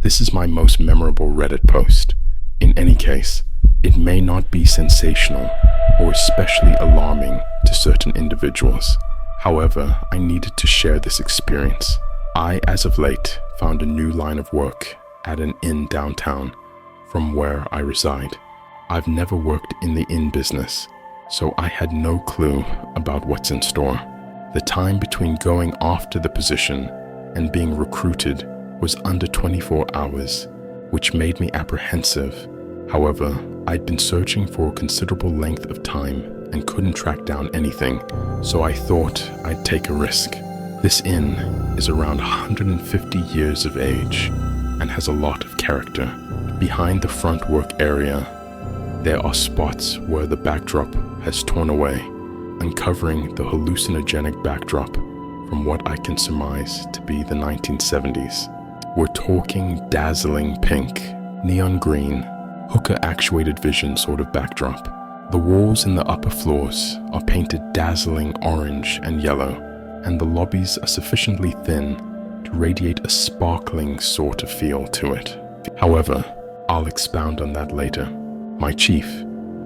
This is my most memorable Reddit post. In any case, it may not be sensational or especially alarming to certain individuals. However, I needed to share this experience. I, as of late, found a new line of work at an inn downtown from where I reside. I've never worked in the inn business, so I had no clue about what's in store. The time between going after the position and being recruited was under 24 hours, which made me apprehensive. However, I'd been searching for a considerable length of time and couldn't track down anything, so I thought I'd take a risk. This inn is around 150 years of age and has a lot of character. Behind the front work area, there are spots where the backdrop has torn away, uncovering the hallucinogenic backdrop from what I can surmise to be the 1970s. We're talking dazzling pink, neon green, hooker-actuated vision sort of backdrop. The walls in the upper floors are painted dazzling orange and yellow, and the lobbies are sufficiently thin to radiate a sparkling sort of feel to it. However, I'll expound on that later. My chief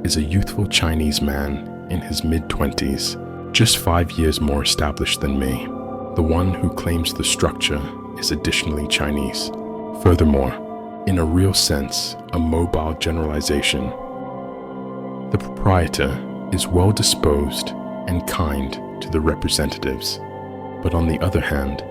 is a youthful Chinese man in his mid-20s, just 5 years more established than me. The one who claims the structure is additionally Chinese. Furthermore, in a real sense, a mobile generalization, the proprietor is well disposed and kind to the representatives. But on the other hand,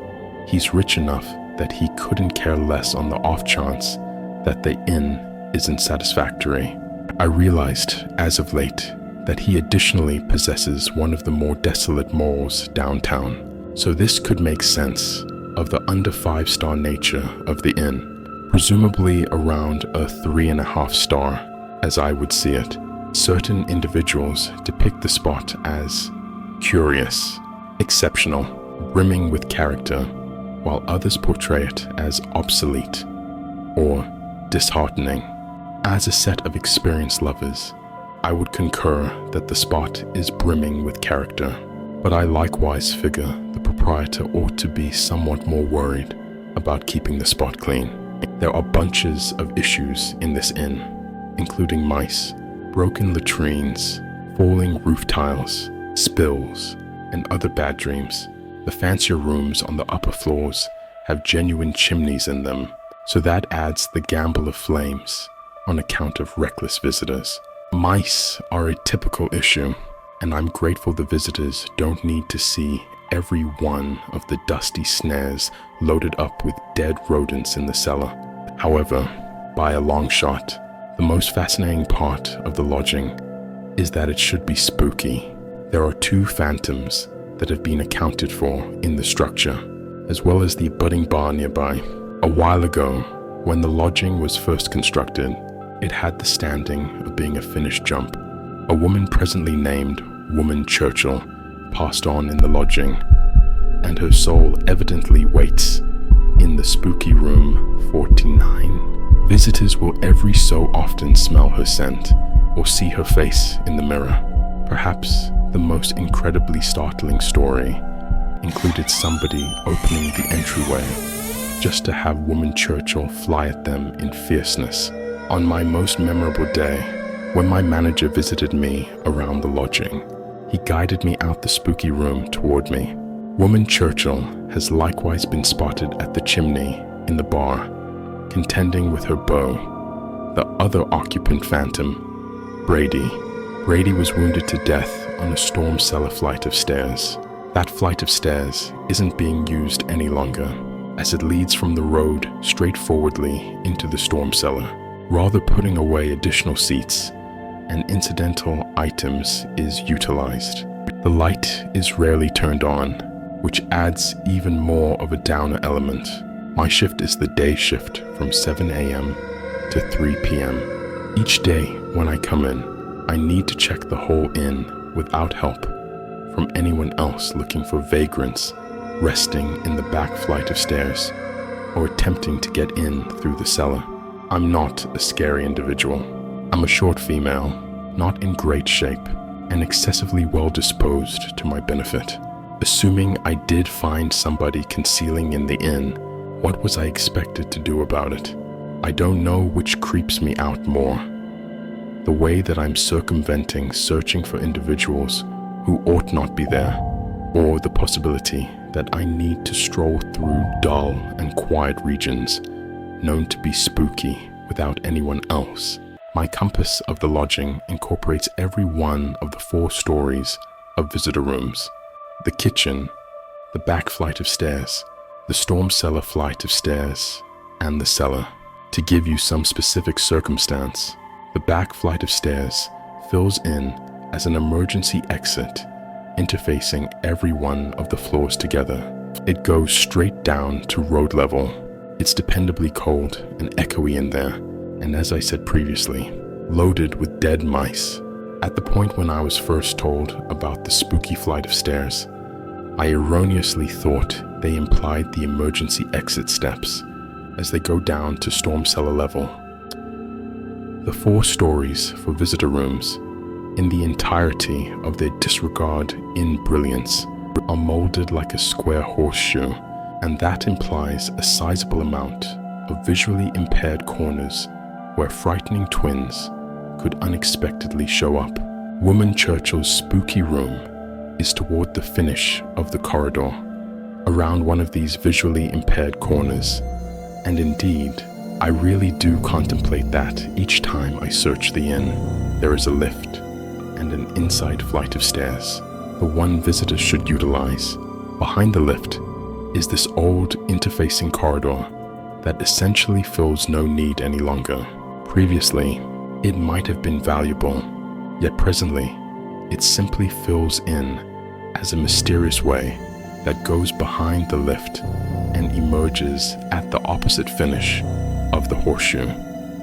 he's rich enough that he couldn't care less on the off chance that the inn isn't satisfactory. I realized, as of late, that he additionally possesses one of the more desolate malls downtown. So this could make sense of the under 5-star nature of the inn, presumably around a 3.5 star, as I would see it. Certain individuals depict the spot as curious, exceptional, brimming with character, while others portray it as obsolete or disheartening. As a set of experienced lovers, I would concur that the spot is brimming with character, but I likewise figure the proprietor ought to be somewhat more worried about keeping the spot clean. There are bunches of issues in this inn, including mice, broken latrines, falling roof tiles, spills, and other bad dreams. The fancier rooms on the upper floors have genuine chimneys in them, so that adds the gamble of flames on account of reckless visitors. Mice are a typical issue, and I'm grateful the visitors don't need to see every one of the dusty snares loaded up with dead rodents in the cellar. However, by a long shot, the most fascinating part of the lodging is that it should be spooky. There are 2 phantoms that have been accounted for in the structure, as well as the budding bar nearby. A while ago, when the lodging was first constructed, it had the standing of being a finished jump. A woman presently named Woman Churchill passed on in the lodging, and her soul evidently waits in the spooky room 49. Visitors will every so often smell her scent or see her face in the mirror. Perhaps the most incredibly startling story included somebody opening the entryway just to have Woman Churchill fly at them in fierceness. On my most memorable day, when my manager visited me around the lodging, he guided me out the spooky room toward me. Woman Churchill has likewise been spotted at the chimney in the bar, contending with her beau. The other occupant phantom, Brady. Brady was wounded to death on a storm cellar flight of stairs. That flight of stairs isn't being used any longer, as it leads from the road straightforwardly into the storm cellar. Rather, putting away additional seats and incidental items is utilized. The light is rarely turned on, which adds even more of a downer element. My shift is the day shift from 7 a.m. to 3 p.m. Each day when I come in, I need to check the whole inn without help from anyone else looking for vagrants resting in the back flight of stairs or attempting to get in through the cellar. I'm not a scary individual. I'm a short female, not in great shape, and excessively well disposed to my benefit. Assuming I did find somebody concealing in the inn What was I expected to do about it? I don't know which creeps me out more. The way that I'm circumventing searching for individuals who ought not be there, or the possibility that I need to stroll through dull and quiet regions known to be spooky without anyone else. My compass of the lodging incorporates every one of the 4 stories of visitor rooms: the kitchen, the back flight of stairs, the storm cellar flight of stairs, and the cellar. To give you some specific circumstance, the back flight of stairs fills in as an emergency exit, interfacing every one of the floors together. It goes straight down to road level. It's dependably cold and echoey in there, and as I said previously, loaded with dead mice. At the point when I was first told about the spooky flight of stairs, I erroneously thought they implied the emergency exit steps as they go down to storm cellar level. The 4 stories for visitor rooms, in the entirety of their disregard in brilliance, are molded like a square horseshoe, and that implies a sizable amount of visually impaired corners where frightening twins could unexpectedly show up. Woman Churchill's spooky room is toward the finish of the corridor, around one of these visually impaired corners, and indeed, I really do contemplate that each time I search the inn. There is a lift and an inside flight of stairs, the one visitors should utilize. Behind the lift is this old interfacing corridor that essentially fills no need any longer. Previously, it might have been valuable, yet presently, it simply fills in as a mysterious way that goes behind the lift and emerges at the opposite finish of the horseshoe.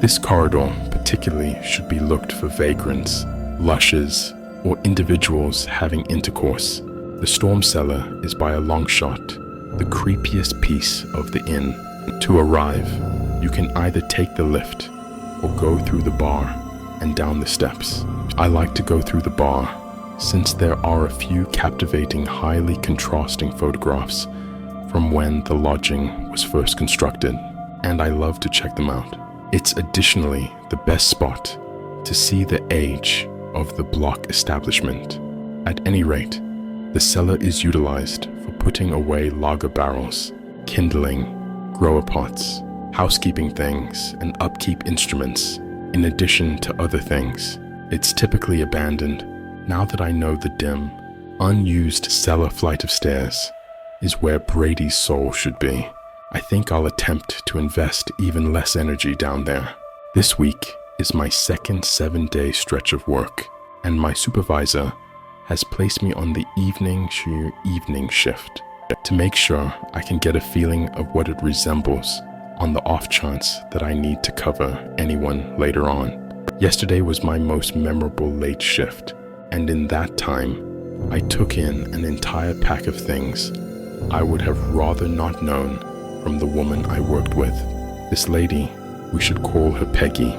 This corridor particularly should be looked for vagrants, lushes, or individuals having intercourse. The storm cellar is by a long shot the creepiest piece of the inn. To arrive, you can either take the lift or go through the bar and down the steps. I like to go through the bar since there are a few captivating, highly contrasting photographs from when the lodging was first constructed, and I love to check them out. It's additionally the best spot to see the age of the block establishment. At any rate, the cellar is utilized for putting away lager barrels, kindling, grower pots, housekeeping things, and upkeep instruments, in addition to other things. It's typically abandoned. Now that I know the dim, unused cellar flight of stairs is where Brady's soul should be, I think I'll attempt to invest even less energy down there. This week is my second 7-day stretch of work, and my supervisor has placed me on the evening shift to make sure I can get a feeling of what it resembles on the off chance that I need to cover anyone later on. Yesterday was my most memorable late shift, and in that time, I took in an entire pack of things I would have rather not known from the woman I worked with. This lady, we should call her Peggy,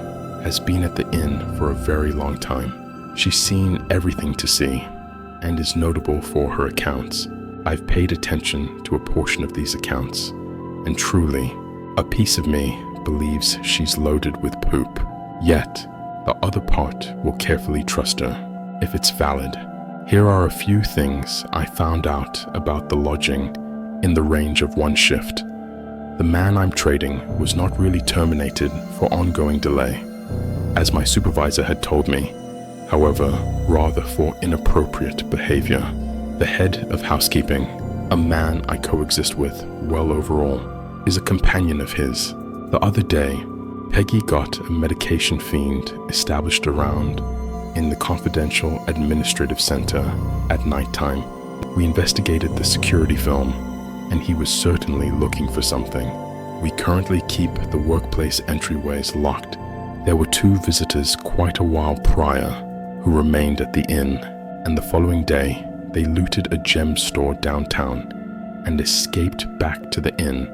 has been at the inn for a very long time. She's seen everything to see and is notable for her accounts. I've paid attention to a portion of these accounts, and truly, a piece of me believes she's loaded with poop. Yet, the other part will carefully trust her if it's valid. Here are a few things I found out about the lodging in the range of one shift. The man I'm trading was not really terminated for ongoing delay, as my supervisor had told me, however, rather for inappropriate behavior. The head of housekeeping, a man I coexist with well overall, is a companion of his. The other day, Peggy got a medication fiend established around in the confidential administrative center at nighttime. We investigated the security film, and he was certainly looking for something. We currently keep the workplace entryways locked. There were 2 visitors quite a while prior who remained at the inn, and the following day they looted a gem store downtown and escaped back to the inn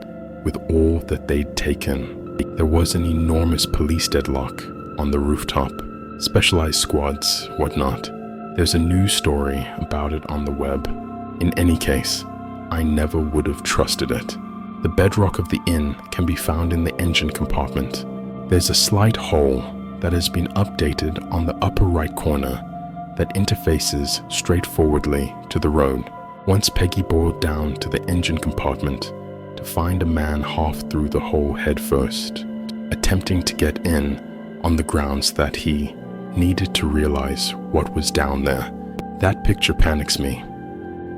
with all that they'd taken. There was an enormous police deadlock on the rooftop, specialized squads, whatnot. There's a news story about it on the web. In any case, I never would have trusted it. The bedrock of the inn can be found in the engine compartment. There's a slight hole that has been updated on the upper right corner that interfaces straightforwardly to the road. Once Peggy boiled down to the engine compartment to find a man half through the hole head first, attempting to get in on the grounds that he needed to realize what was down there. That picture panics me.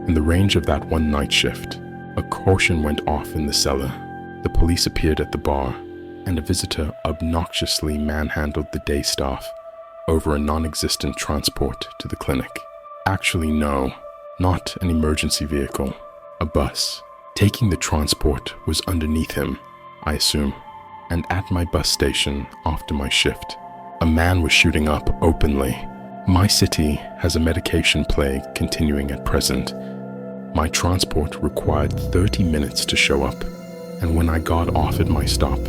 In the range of that one night shift, a caution went off in the cellar. The police appeared at the bar, and a visitor obnoxiously manhandled the day staff over a non-existent transport to the clinic. Actually, no, not an emergency vehicle, a bus. Taking the transport was underneath him, I assume, and at my bus station after my shift, a man was shooting up openly. My city has a medication plague continuing at present. My transport required 30 minutes to show up, and when I got off at my stop,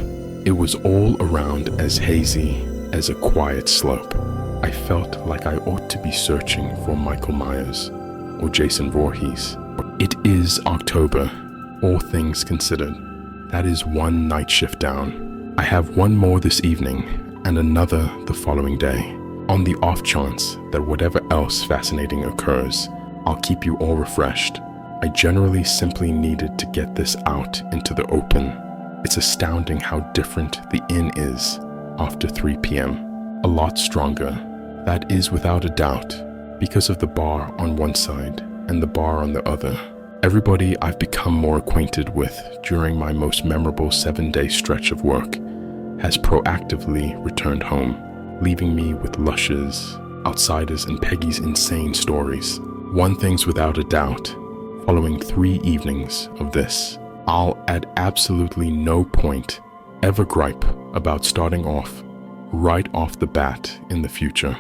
it was all around as hazy as a quiet slope. I felt like I ought to be searching for Michael Myers or Jason Voorhees. It is October, all things considered. That is one night shift down. I have one more this evening and another the following day. On the off chance that whatever else fascinating occurs, I'll keep you all refreshed. I generally simply needed to get this out into the open. It's astounding how different the inn is after 3 p.m. A lot stronger. That is without a doubt because of the bar on one side and the bar on the other. Everybody I've become more acquainted with during my most memorable 7-day stretch of work has proactively returned home, leaving me with lushes, outsiders, and Peggy's insane stories. One thing's without a doubt, following 3 evenings of this, I'll at absolutely no point ever gripe about starting off right off the bat in the future.